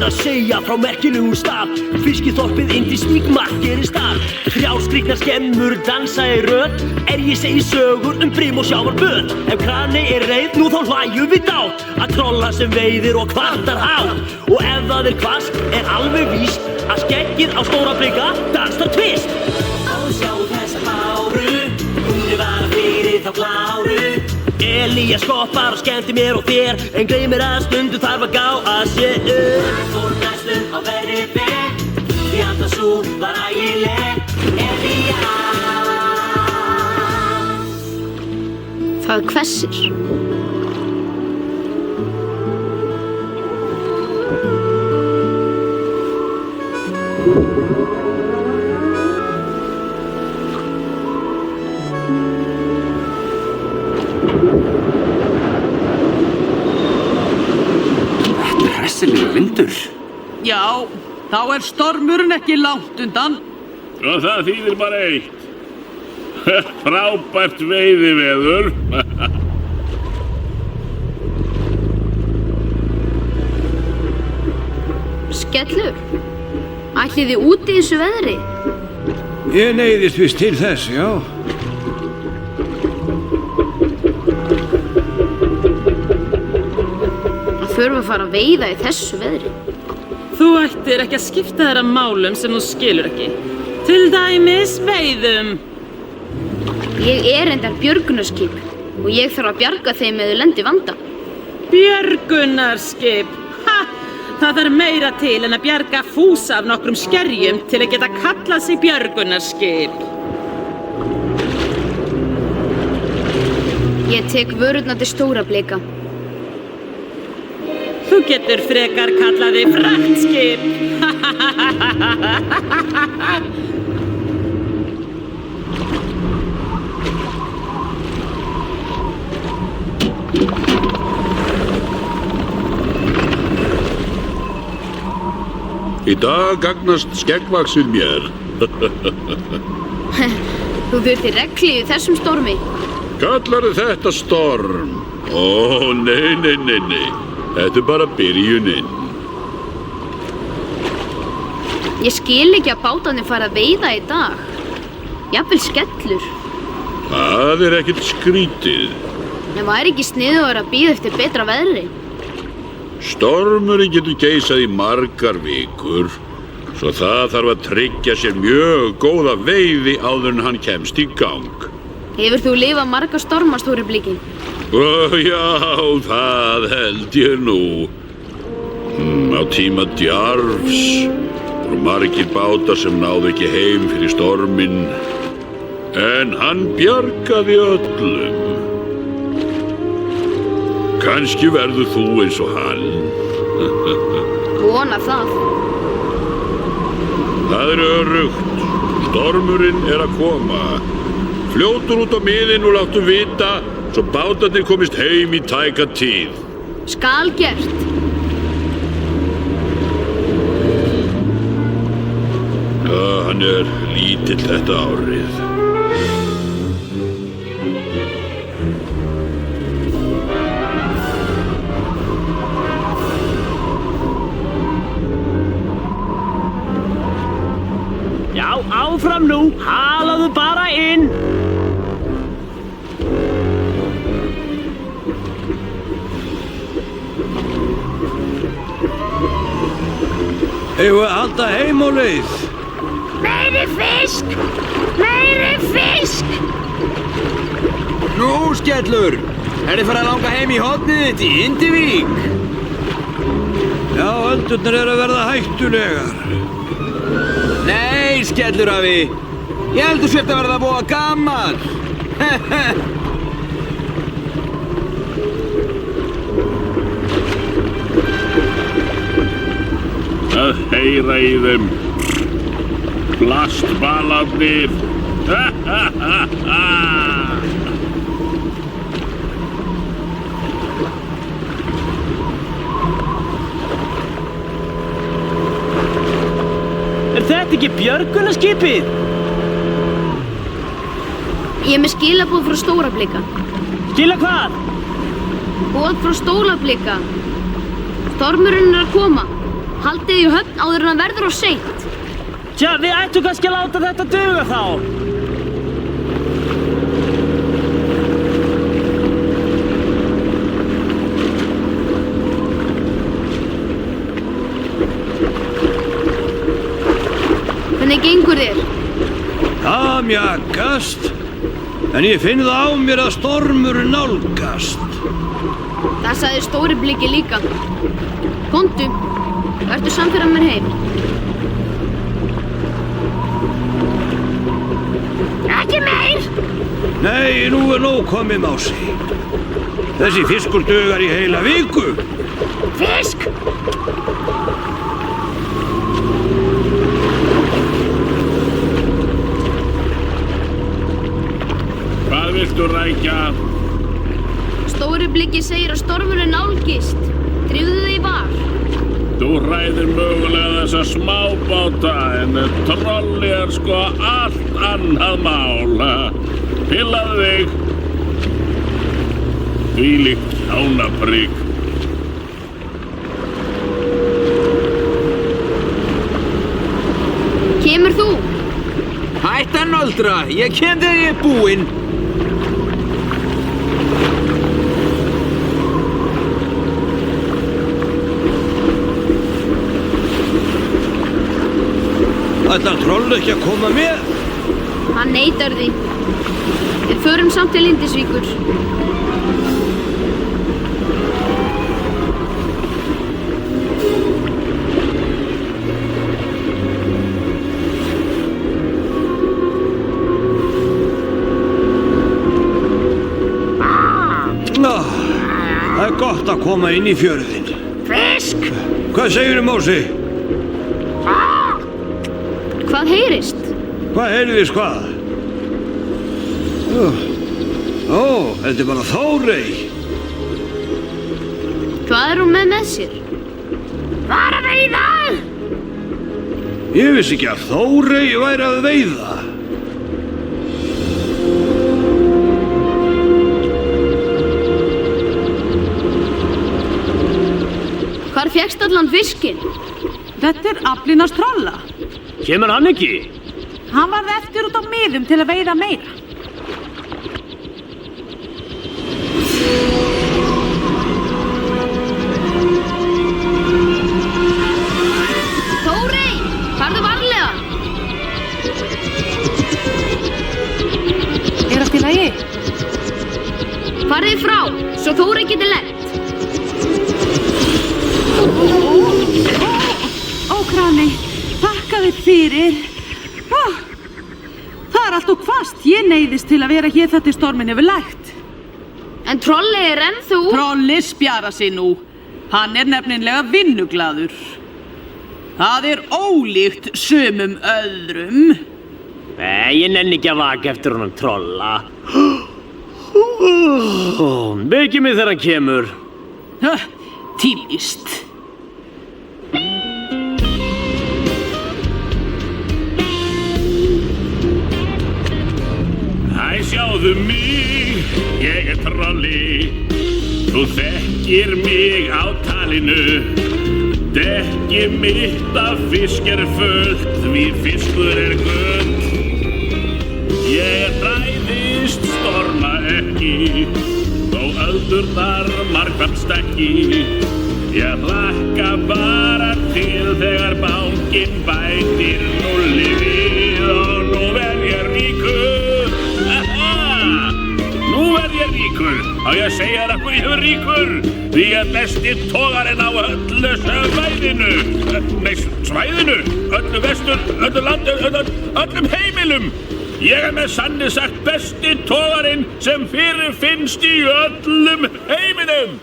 að segja frá merkilegum stað. Fiskiþorpið Indisvík markerir stað. 3 skrýtnar skemmur dansa í röð. Ég segi sögur brim og sjávarböð. Ef krani reið, nú þá hlæjum við dát. Að trolla sem veiðir og kvartar hátt. Og ef það hvasst, alveg víst að skeggið á Stórablika dansar tvist. Og sjá þessa báru, hún var fyrir þá kláru. Elías skoppar og skemmti mér og þér, en gleymir að stundum þarf að gá að sér. Það fór næstum á verri veg, því alltaf sú var ægileg. Elías. Það hvessir. Hressilegur vindur. Já, þá stormurinn ekki langt undan. Og það þýðir bara eitt. Frábært veiðiveður. Skellur, ætlið þið út í þessu veðri? Ég neyðist vist til þess, já. Förum að fara að veiða í þessu veðri. Þú ættir ekki að skipta þér að málum sem þú skilur ekki. Til dæmis veiðum. Ég reyndar björgunarskip og ég þarf að bjarga þeim ef þau lenda í vanda. Björgunarskip? Ha! Það þarf meira til en að bjarga Fúsa af nokkrum skerjum til að geta kallað sig björgunarskip. Ég tek vörurnar til Stórablika. Þú getur frekar kallað þig fraktskip. Í dag gagnast skeggvaxið mér. Þú þurftir regli í þessum stormi. Kallarðu þetta storm? Ó, nei. Þetta bara byrjunin. Ég skil ekki að bátarnir fara að veiða í dag. Jafnvel skellur. Það ekkert skrítið. En væri ekki sniðugur að bíða eftir betra veðri? Stormurinn getur geisað í margar vikur, svo það þarf að tryggja sér mjög góða veiði áður en hann kemst í gang. Hefur þú lifað marga storma, Stórabliki? Já, það held ég nú. Á tíma djarfs voru margir bátar sem náðu ekki heim fyrir storminn, en hann bjargaði öllum. Kannski verður þú eins og hann. Vona það. Það öruggt. Stormurinn að koma. Fljótur út á miðin og láttu vita, svo bátarnir komist heim í tæka tíð. Skal gert. Hann lítill þetta árið. Já, áfram nú. Halaðu bara inn. Eigum við að halda heim á leið? Meiri fisk! Meiri fisk! Nú, skellur! Þið farið að langa heim í hornið þitt í Indivík? Já, öldurnar að verða hættulegar. Nei, skellur afi! Ég heldur sért að verða voða gaman! Að heyra í þeim. Plastbalarnir. Þetta ekki björgunarskipið? Ég með skilaboð frá Stórablika. Skila hvað? Boð frá Stórablika. Stormurinn að koma. Haldið málið í höfn áður en hann verður of seint. Tja, við ættum kannski að láta þetta duga þá. Hvernig gengur þér? Það mjakast, en ég finn það á mér að stormur nálgast. Það sagði stóri bliki líka. Komdu, vertu samferða mér heim. Ekki meir! Nei, nú nóg komið, Mási. Þessi fiskur dugar í heila viku. Fisk! Hvað viltu rækja? Stóri bliki segir að stormurinn nálgist. Drífðu þig í var. Þú hræðir mögulega þessa smábáta en trolli sko allt annað mál. Pillaðu þig. Þvílíkt kjánaprigg. Kemur þú? Hætt að nöldra, ég kem þegar ég er búinn. Ætlar troll ekki að koma með? Hann neitar því. Við förum samt til Indisvíkur. Það er gott að koma inn í fjörðinn. Fisk! Hvað segirðu, Mási? Hvað heyrist? Hvað heyrðist hvað? Þetta er bara Þórey. Hvað er hún með sér? Var að veiða! Ég vissi ekki að Þórey væri að veiða. Hvar fékkst allan fiskinn? Þetta er aflinn hans trolla. Kemur hann ekki? Hann varð eftir út á miðum til að veiða meira. Þórey, farðu varlega. Er allt í lagi? Farðu frá, svo Þórey geti lent. Ó, Krani, þakka þér fyrir. Það er allt og hvasst. Ég neyðist til að vera hér þetta stormin hefur lægt. En trolli er ennþá... Trolli spjara sig nú. Hann er nefnilega vinnuglaður. Það er ólíkt sumum öðrum. Nei, ég nenni ekki að vaka eftir honum trolla. Vekið mig þegar hann kemur. Típist. Æ, sjáðu mig, ég er trolli. Þú þekkir mig á talinu. Dekki mitt af fisk er fullt, því fiskur er gull. Ég hræðist storma ekki, þó öldurnar margfaldst ekki. Ég hlakka bara til þegar bankinn bætir núlli við og nú verð ég ríkur. Nú verð ég ríkur. Á ég að segja þér af hverju ég verð ríkur? Því ég er besti togarinn á öllu svæðinu. Nei, svæðinu? Öllu vestur, öllu landi, öllum heimilum. Ég er með sanni sagt besti togarinn sem fyrirfinnst í öllum heiminum.